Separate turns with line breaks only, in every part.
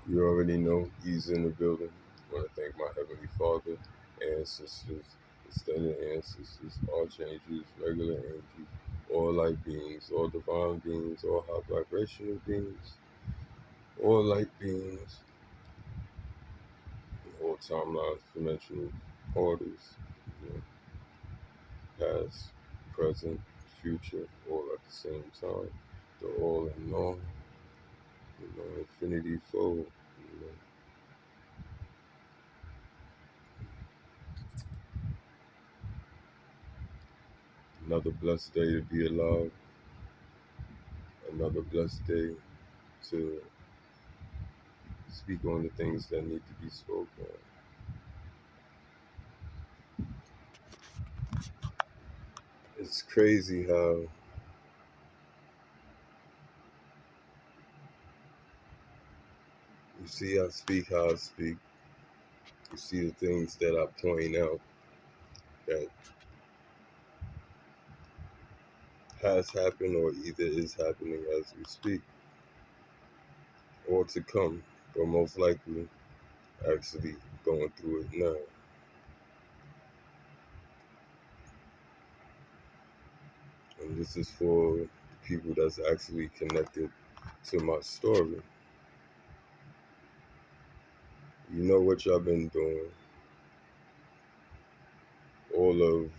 You already know he's in the building. I want to thank my Heavenly Father, ancestors, extended ancestors, archangels, regular angels, all light beings, all divine beings, all high vibrational beings, all light beings, all timelines, dimensional orders, you know, past, present, future, all at the same time. The all in all, infinity fold, another blessed day to be alive, another blessed day to speak on the things that need to be spoken on. It's crazy how you see I speak how I speak. You see the things that I point out that has happened or either is happening as we speak or to come, but most likely actually going through it now. And this is for the people that's actually connected to my story. You know what y'all been doing. All of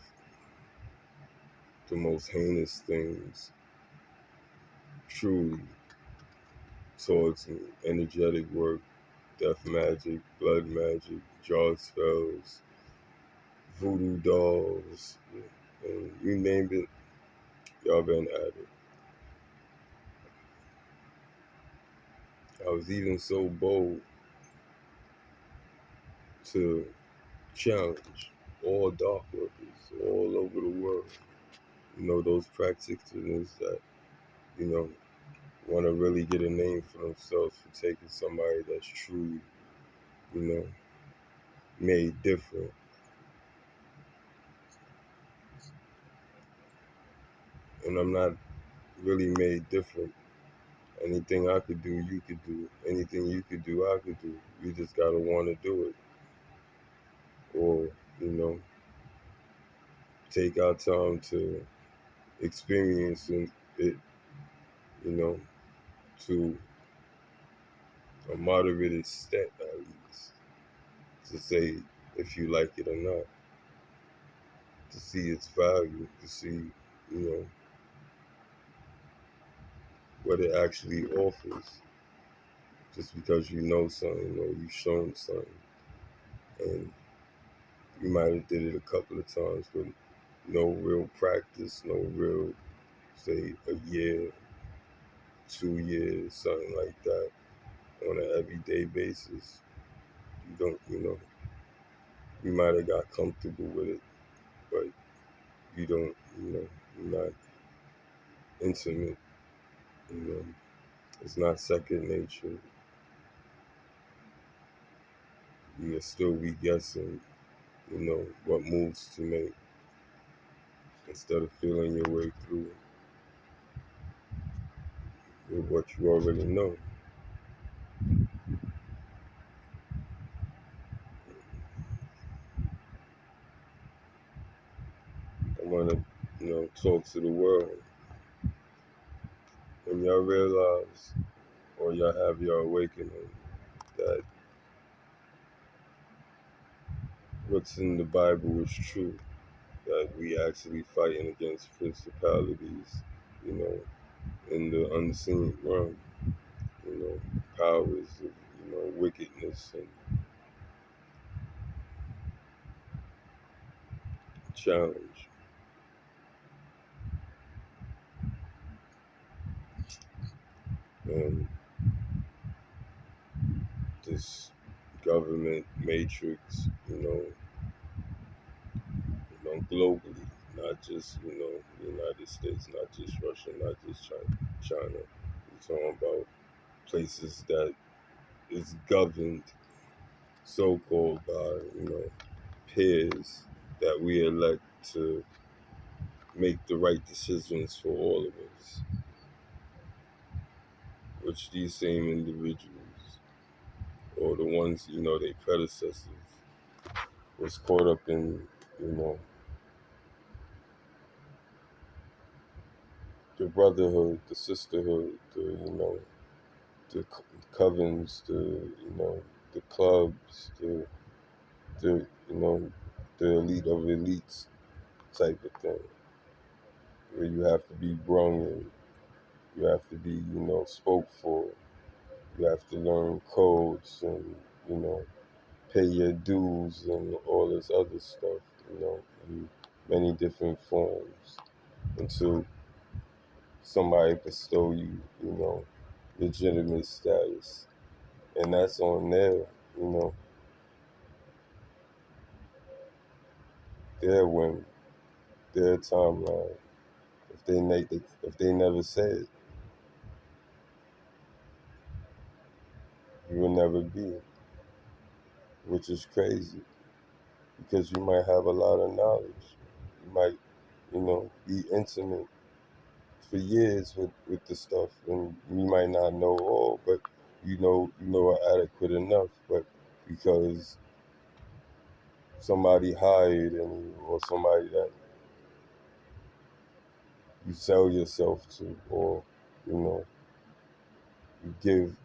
the most heinous things, truly, towards me. Energetic work, death magic, blood magic, draw spells, voodoo dolls, and you name it, y'all been at it. I was even so bold to challenge all dark workers all over the world. You know, those practitioners that, you know, want to really get a name for themselves for taking somebody that's truly, you know, made different. And I'm not really made different. Anything I could do, you could do. Anything you could do, I could do. We just gotta want to do it, or you know, take our time to experience it. You know, to a moderate extent at least, to say if you like it or not, to see its value, to see, you know, what it actually offers. Just because you know something or you've shown something, and you might have did it a couple of times, but no real practice, no real, say, a year, 2 years, something like that, on an everyday basis. You don't, you might have got comfortable with it, but you don't, you're not intimate, you know, it's not second nature. You'll still be guessing, what moves to make instead of feeling your way through with what you already know. I want to, talk to the world. When y'all realize or y'all have your awakening that what's in the Bible is true, that we actually fighting against principalities, you know, in the unseen realm, powers of, wickedness and challenge. And this government matrix, globally, not just, the United States, not just Russia, not just China. We're talking about places that is governed so-called by, peers that we elect to make the right decisions for all of us, which these same individuals, or the ones, their predecessors was caught up in, the brotherhood, the sisterhood, the covens, the clubs, the the elite of elites type of thing, where you have to be brung in, you have to be, spoke for, you have to learn codes and, you know, pay your dues and all this other stuff, in many different forms until somebody bestow you, legitimate status. And that's on you know, their whim, their timeline. If they never say it, you will never be, which is crazy because you might have a lot of knowledge. You might, be intimate for years with the stuff, and you might not know all, but you know adequate enough. But because somebody hired you, or somebody that you sell yourself to, or you know, you give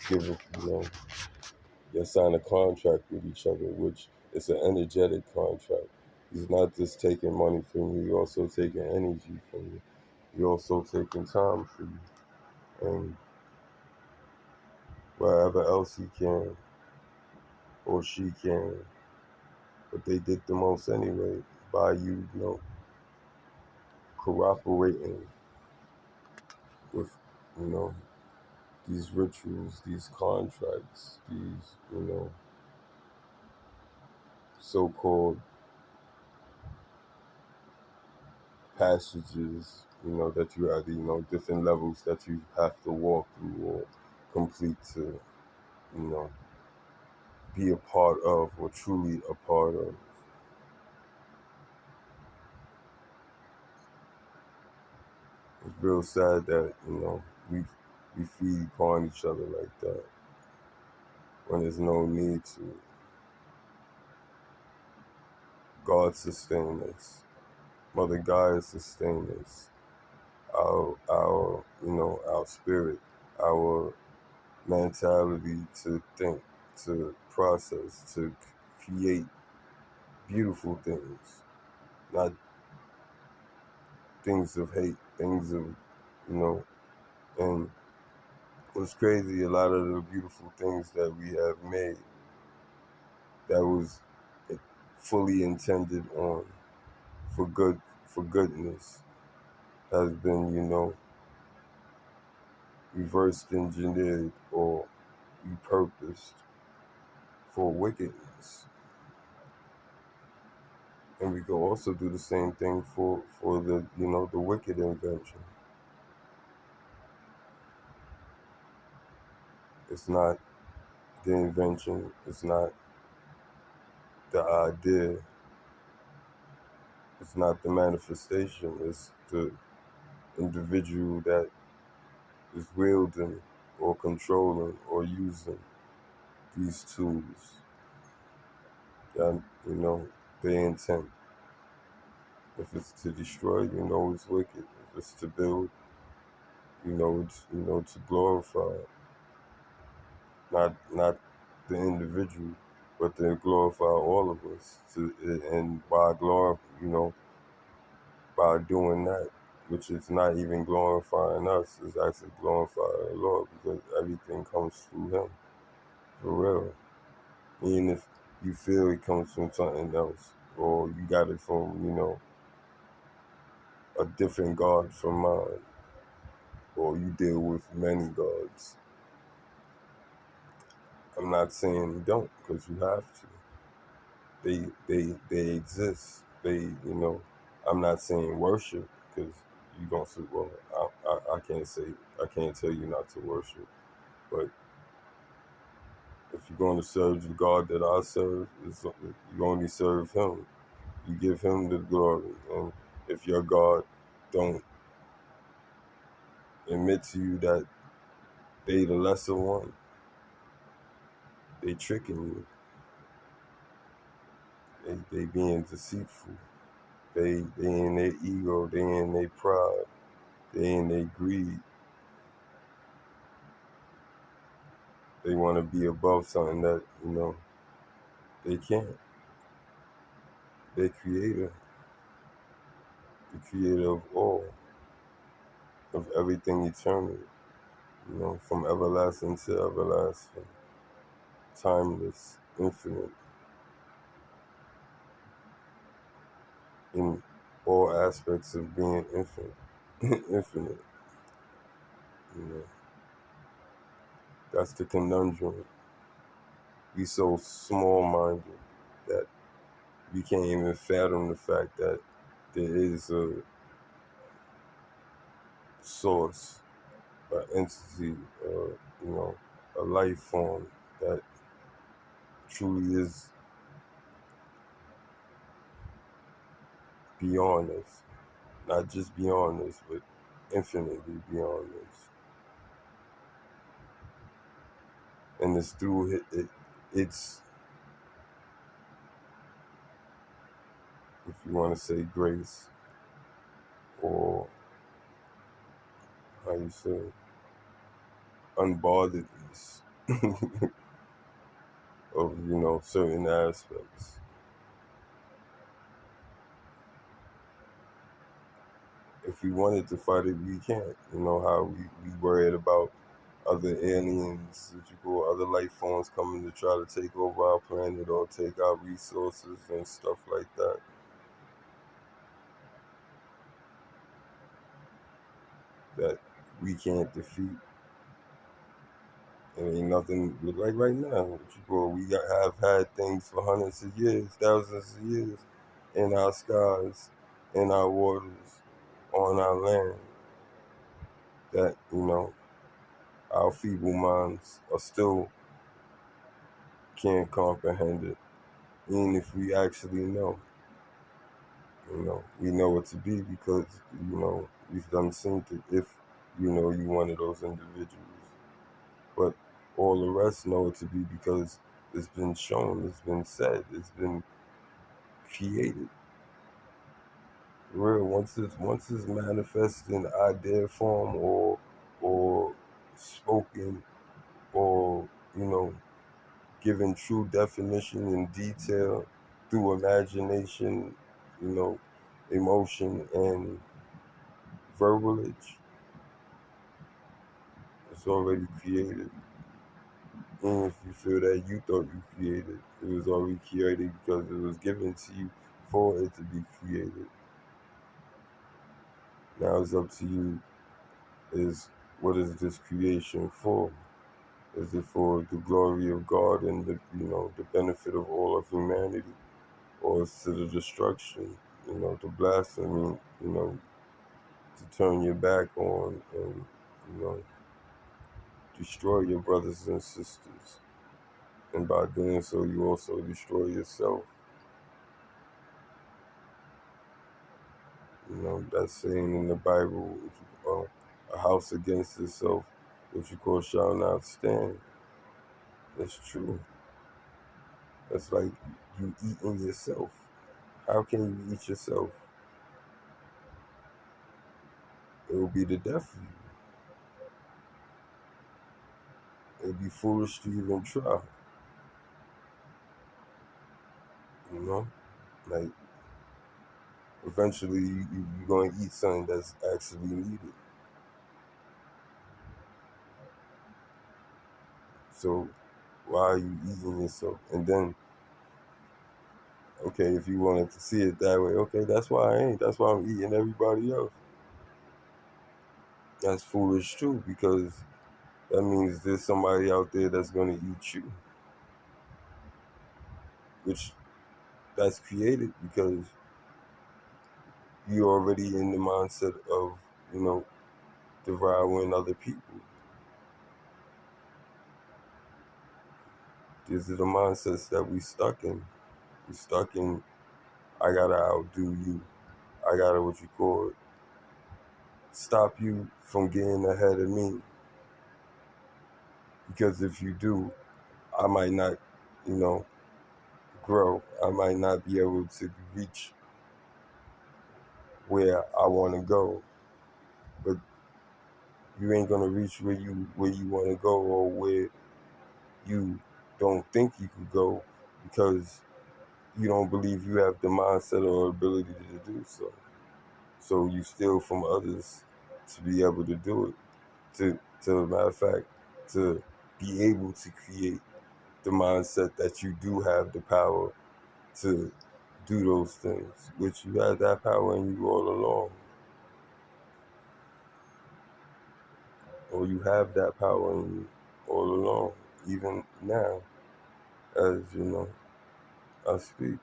you sign a contract with each other, which is an energetic contract. He's not just taking money from you; he's also taking energy from you. He's also taking time from you, and wherever else he can or she can. But they did the most anyway by cooperating with, you know, these rituals, these contracts, these, so-called passages, that you have, different levels that you have to walk through or complete to, you know, be a part of or truly a part of. It's real sad that, we feed upon each other like that when there's no need to. God sustain us. Mother God sustain us. Our spirit, our mentality to think, to process, to create beautiful things, not things of hate, things of, and what's crazy, a lot of the beautiful things that we have made that was fully intended on for good, for goodness, has been, reversed engineered or repurposed for wickedness. And we can also do the same thing for the, the wicked invention. It's not the invention, it's not the idea, it's not the manifestation, it's the individual that is wielding or controlling or using these tools that, they intent. If it's to destroy, it's wicked. If it's to build, it's, to glorify, not the individual, but to glorify all of us. And by doing that, which is not even glorifying us, is actually glorifying the Lord, because everything comes through Him, for real. Even if you feel it comes from something else, or you got it from, a different God from mine, or you deal with many gods. I'm not saying you don't, because you have to. They exist. I'm not saying worship, because you gonna say, well, I can't tell you not to worship, but if you're going to serve the God that I serve, you only serve Him. You give Him the glory, and if your God don't admit to you that they the lesser one, They tricking you. They being deceitful. They in their ego. They in their pride. They in their greed. They want to be above something that they can't. They the creator of all, of everything eternal. From everlasting to everlasting, timeless, infinite, in all aspects of being infinite. Infinite. You know, that's the conundrum. We so small-minded that we can't even fathom the fact that there is a source, an entity, a life form that truly is beyond us. Not just beyond us, but infinitely beyond us. And it's through it's, if you want to say grace, or how you say, unbotheredness of, certain aspects. If we wanted to fight it, we can't. You know how we worried about other aliens, that you call other life forms coming to try to take over our planet or take our resources and stuff like that. That we can't defeat. And ain't nothing like right now. What you call, have had things for hundreds of years, thousands of years in our skies, in our waters, on our land. That our feeble minds are still can't comprehend it, even if we actually know. We know it to be because we've done seen it. If you one of those individuals, but all the rest know it to be because it's been shown, it's been said, it's been created. Real once it's manifested in idea form or spoken or given true definition and detail through imagination, you know, emotion and verbalage, it's already created. And if you feel that you thought you created, it was already created because it was given to you for it to be created. Now it's up to you, is what is this creation for? Is it for the glory of God and the benefit of all of humanity? Or is it to the destruction, the blasphemy, to turn your back on and, you know, destroy your brothers and sisters? And by doing so, you also destroy yourself. That's saying in the Bible, a house against itself, what you call shall not stand. That's true. That's like you eating yourself. How can you eat yourself? It will be the death of you. It would be foolish to even try. You know, like eventually you're going to eat something that's actually needed. So why are you eating yourself? And then, okay, if you wanted to see it that way, okay, that's why I ain't. That's why I'm eating everybody else. That's foolish too, because that means there's somebody out there that's going to eat you, which that's created because you're already in the mindset of, you know, devouring other people. These are the mindsets that we stuck in. We stuck in, I gotta outdo you. I gotta, what you call it, stop you from getting ahead of me. Because if you do, I might not, you know, grow. I might not be able to reach where I want to go, but you ain't gonna reach where you want to go, or where you don't think you could go, because you don't believe you have the mindset or ability to do so. So you steal from others to be able to do it. To matter of fact, to be able to create the mindset that you do have the power to do those things, which you had that power in you all along, or you have that power in you all along, even now, as I speak,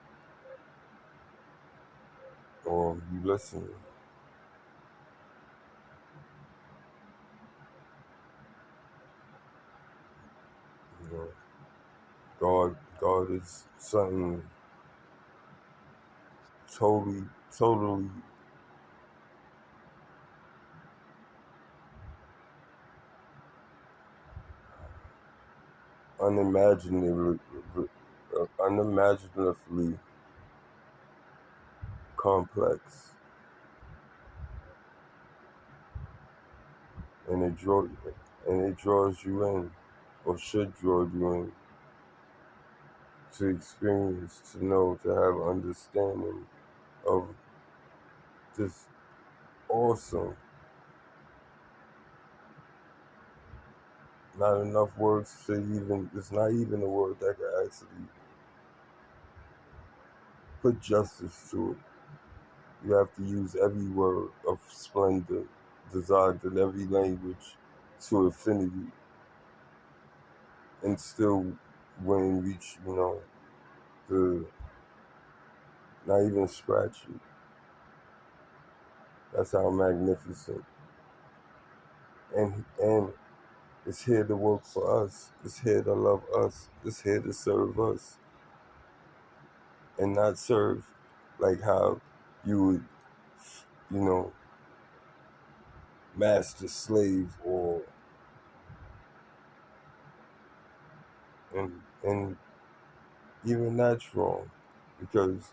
or you listen. You know, God is something totally unimaginably, unimaginably complex, and it draws you in, or should draw you in, to experience, to know, to have understanding of this awesome. Not enough words to even. It's not even a word that could actually put justice to it. You have to use every word of splendor designed in every language to affinity, and still wouldn't reach, the not even scratch it. That's how magnificent. And it's here to work for us. It's here to love us. It's here to serve us, and not serve like how you would, you know, master slave, or and even that's wrong, because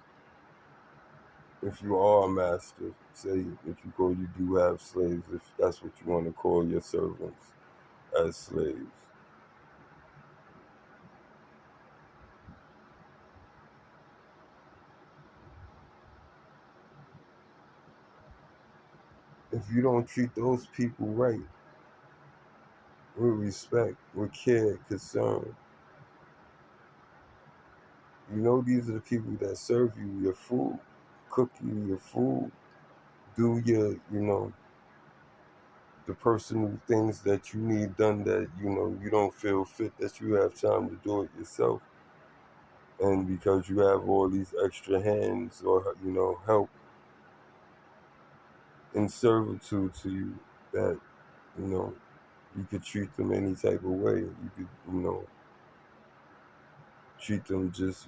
if you are a master, say that you do have slaves, if that's what you want to call your servants, as slaves. If you don't treat those people right, with respect, with care, concern, these are the people that serve you your food, cook you your food, do your, the personal things that you need done, that you don't feel fit that you have time to do it yourself, and because you have all these extra hands, or help in servitude to you, that you know you could treat them any type of way. You could treat them just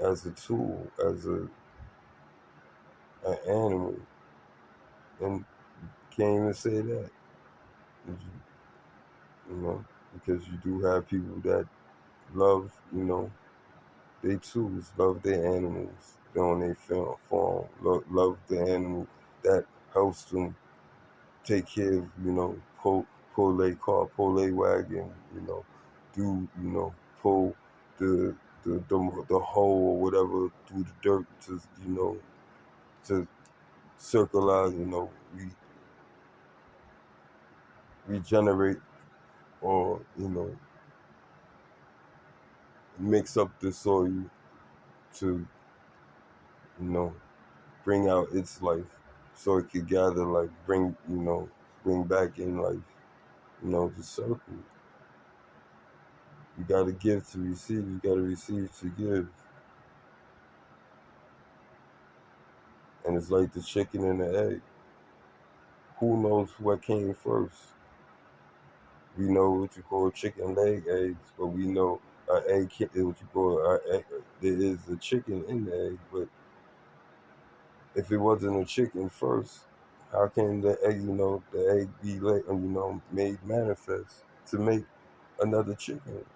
as a tool, as an animal, and can't even say that. you know because you do have people that love, they too love their animals on their farm, love the animal that helps them take care of, pull their car, pull their wagon, do, pull the the hoe or whatever through the dirt to, to circle out, regenerate, or, mix up the soil to, you know, bring out its life, so it could gather, like, bring back in life, the circle. You got to give to receive. You got to receive to give. And it's like the chicken and the egg. Who knows what came first? We know what you call chicken leg eggs, but we know an egg is what you call an egg. There is a chicken in the egg, but if it wasn't a chicken first, how can the egg, the egg be made manifest to make another chicken?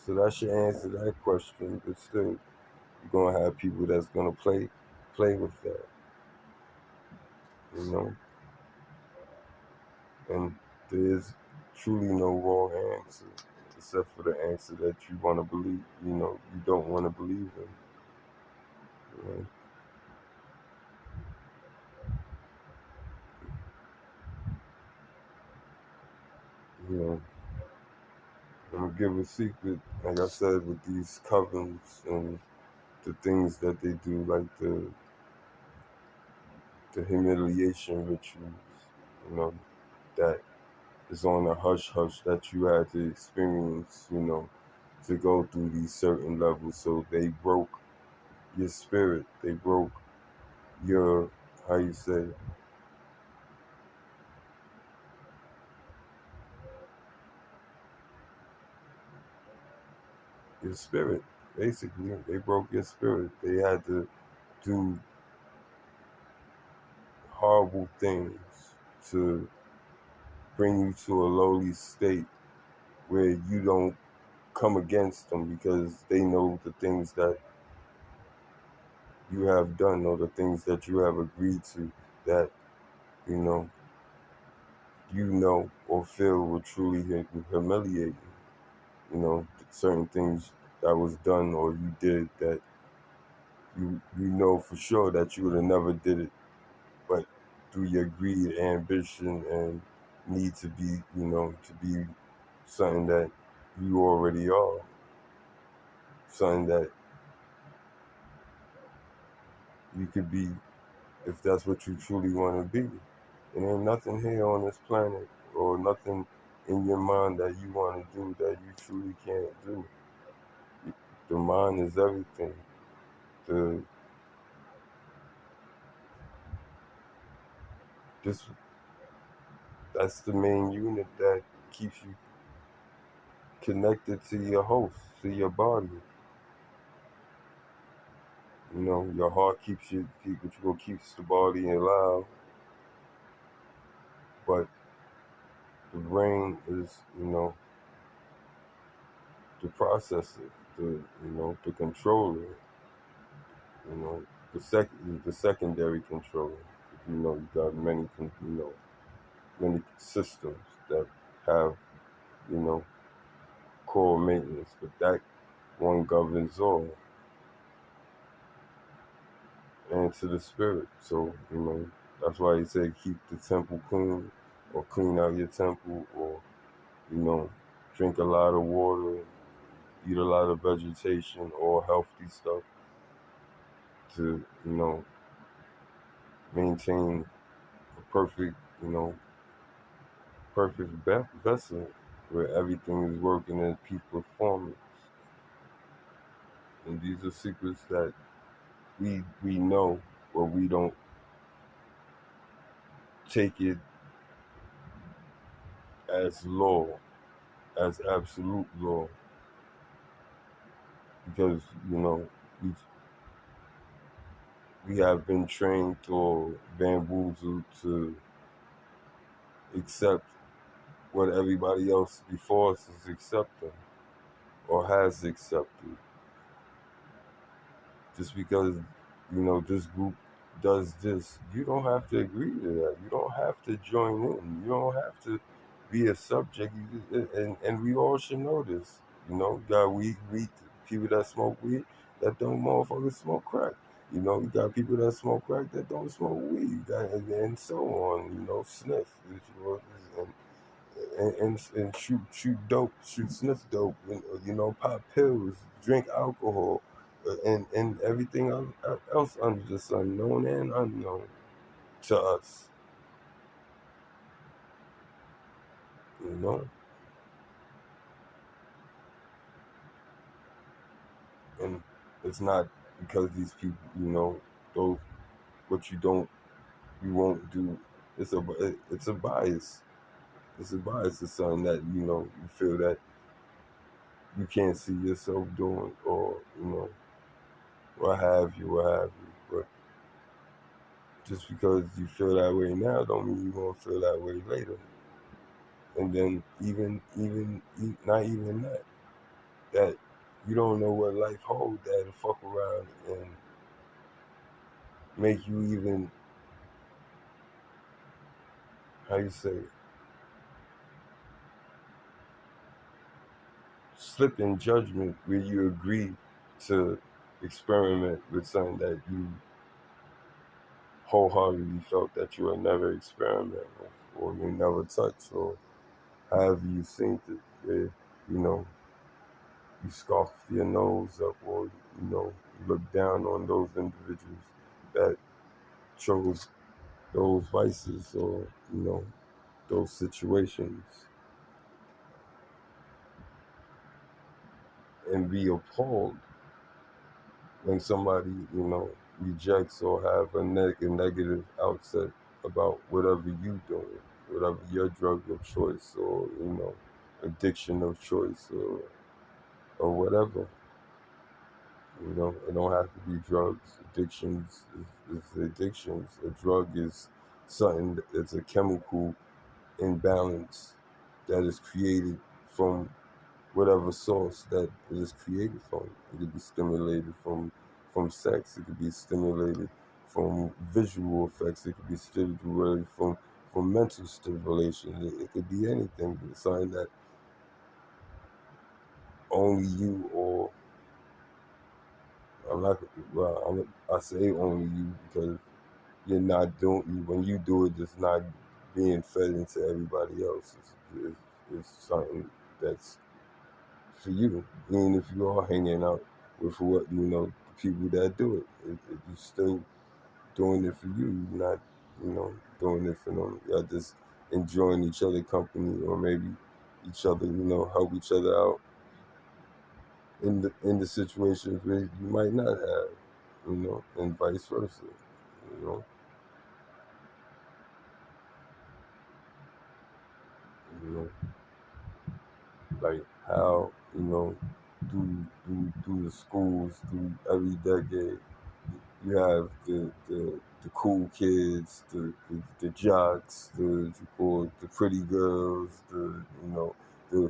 So that should answer that question. But still, you're gonna have people that's gonna play with that, you know. And there is truly no wrong answer, except for the answer that you want to believe. You don't want to believe in. You you know. I'm gonna give a secret, like I said, with these covens and the things that they do, like the humiliation rituals. That is on a hush hush that you had to experience. To go through these certain levels. So they broke your spirit. They broke your, how you say, your spirit. Basically, they broke your spirit. They had to do horrible things to bring you to a lowly state where you don't come against them because they know the things that you have done or the things that you have agreed to that you know or feel will truly humiliate you. Certain things that was done or you did that you know for sure that you would have never did it, but through your greed, ambition, and need to be, to be something that you already are, something that you could be if that's what you truly want to be. And ain't nothing here on this planet or nothing in your mind that you want to do that you truly can't do. The mind is everything. The this That's the main unit that keeps you connected to your host, to your body. Your heart which will keeps the body alive, but the brain is, to process it, to control it, the secondary controller. You got many systems that have, you know, core maintenance, but that one governs all, and to the spirit. So, that's why he said keep the temple clean, or clean out your temple, or, you know, drink a lot of water, eat a lot of vegetation or healthy stuff to, maintain a perfect, vessel where everything is working at peak performance. And these are secrets that we know, but we don't take it as law, as absolute law, because we we have been trained or bamboozled to accept what everybody else before us is accepting or has accepted. Just because this group does this, you don't have to agree to that. You don't have to join in. You don't have to be a subject. And we all should know this. You got weed people that smoke weed that don't motherfuckers smoke crack. You got people that smoke crack that don't smoke weed. And so on. Sniff. And shoot dope, shoot sniff dope, and, pop pills, drink alcohol, and everything else under the sun, known and unknown to us. You know, and it's not because these people, those what you won't do. It's a bias. It's a bias. It's something that you feel that you can't see yourself doing, or what have you. But just because you feel that way now don't mean you're gonna feel that way later. And then not even that. that you don't know what life holds that'll fuck around and make you even, how you say, slip in judgment where you agree to experiment with something that you wholeheartedly felt that you would never experiment with or you never touch or however you think it where, you know, you scoff your nose up or, you look down on those individuals that chose those vices or, those situations and be appalled when somebody, rejects or have a negative outset about whatever you doing, whatever your drug of choice or, addiction of choice or whatever. It don't have to be drugs. Addictions is addictions. A drug is something it's a chemical imbalance that is created from whatever source that it is created from. It could be stimulated from sex. It could be stimulated from visual effects. It could be stimulated from mental stimulation. It could be anything. But it's something that only you or I'm not. Well, I say only you because you're not doing when you do it. It's not being fed into everybody else. It's something that's for you. Even if you are hanging out with what the people that do you're still doing it for you. You're not, doing it for them. Y'all just enjoying each other company, or maybe each other, help each other out in the situations where you might not have, and vice versa. You know, you know, like how through the schools, through every decade. You have the cool kids, the jocks, you call it, the pretty girls, the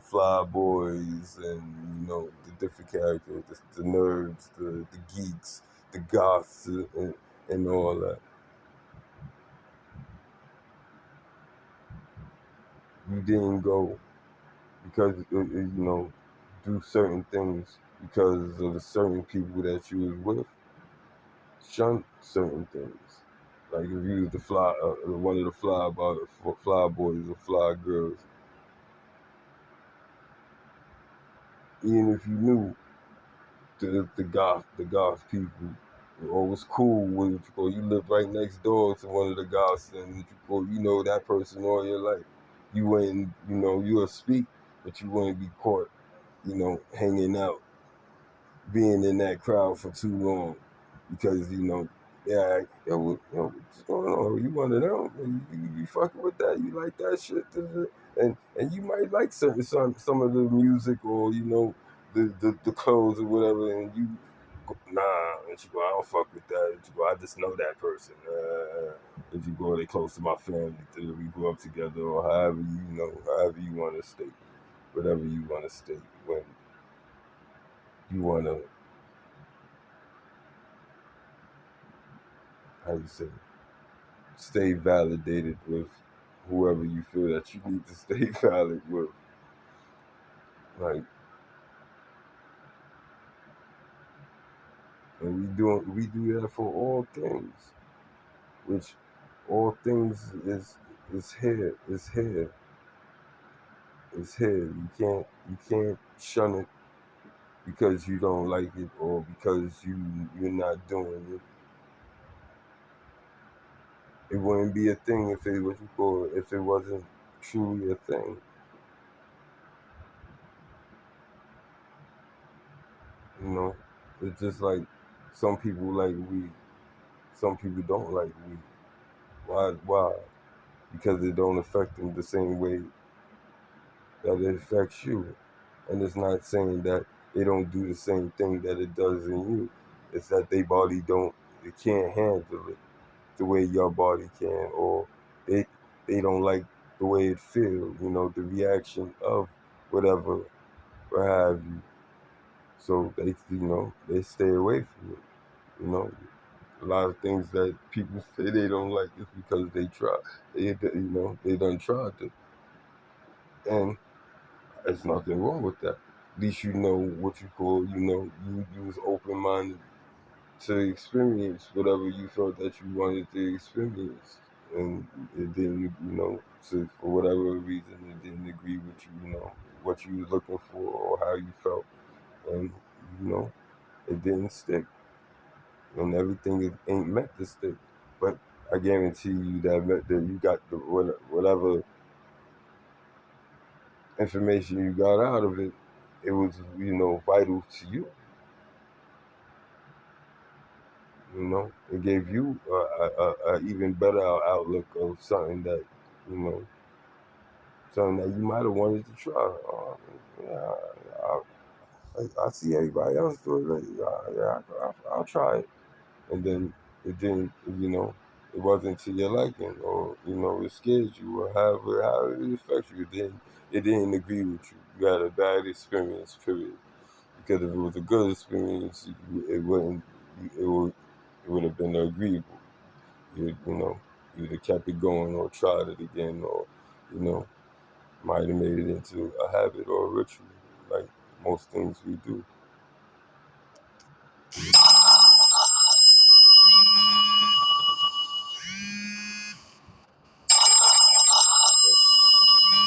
fly boys, and the different characters, the nerds, the geeks, the goths, and all that. You didn't go because do certain things because of the certain people that you was with. Shun certain things. Like if you was the one of the fly boys or fly girls, even if you knew the goth people, or was cool with it, or you lived right next door to one of the goths, and you know that person all your life, you wouldn't, you'll speak, but you wouldn't be caught, hanging out being in that crowd for too long because yeah, what's going on? You one of them? You fucking with that? You like that shit? And you might like some of the music or the clothes or whatever, and you go, nah, and you go, I don't fuck with that. And you go, I just know that person. And you go, they close to my family. We grew up together, or however you want to state, whatever you want to state when you want to, how you say, stay validated with whoever you feel that you need to stay valid with. Like, and we do that for all things, which all things is here, You can't shun it because you don't like it or because you're not doing it. It wouldn't be a thing if it what you call it, if it wasn't truly a thing. You know, it's just like some people like weed, some people don't like weed. Why? Why? Because it don't affect them the same way that it affects you. And it's not saying that they don't do the same thing that it does in you. It's that their body it can't handle it the way your body can, or they they don't like the way it feels. The reaction of whatever, what have you. So they stay away from it. You know, a lot of things that people say they don't like is because they try. They done tried it, and there's nothing wrong with that. At least you know what you call. You was open minded to experience whatever you felt that you wanted to experience, and it didn't, for whatever reason, it didn't agree with you, what you was looking for or how you felt, and you know, it didn't stick, and everything ain't meant to stick. But I guarantee you that you got whatever information you got out of it, it was vital to you. It gave you a even better outlook of you know, something that you might have wanted to try. Yeah, I see everybody else do it. Like, yeah, I'll try it, and then it didn't. It wasn't to your liking, or it scared you, or however it affects you. It didn't agree with you. You had a bad experience, period. Because if it was a good experience, it wouldn't. It would. It would have been agreeable. You'd have kept it going or tried it again, or you know, might have made it into a habit or a ritual, like most things we do.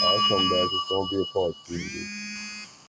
I'll come back. It's gonna be a part 2.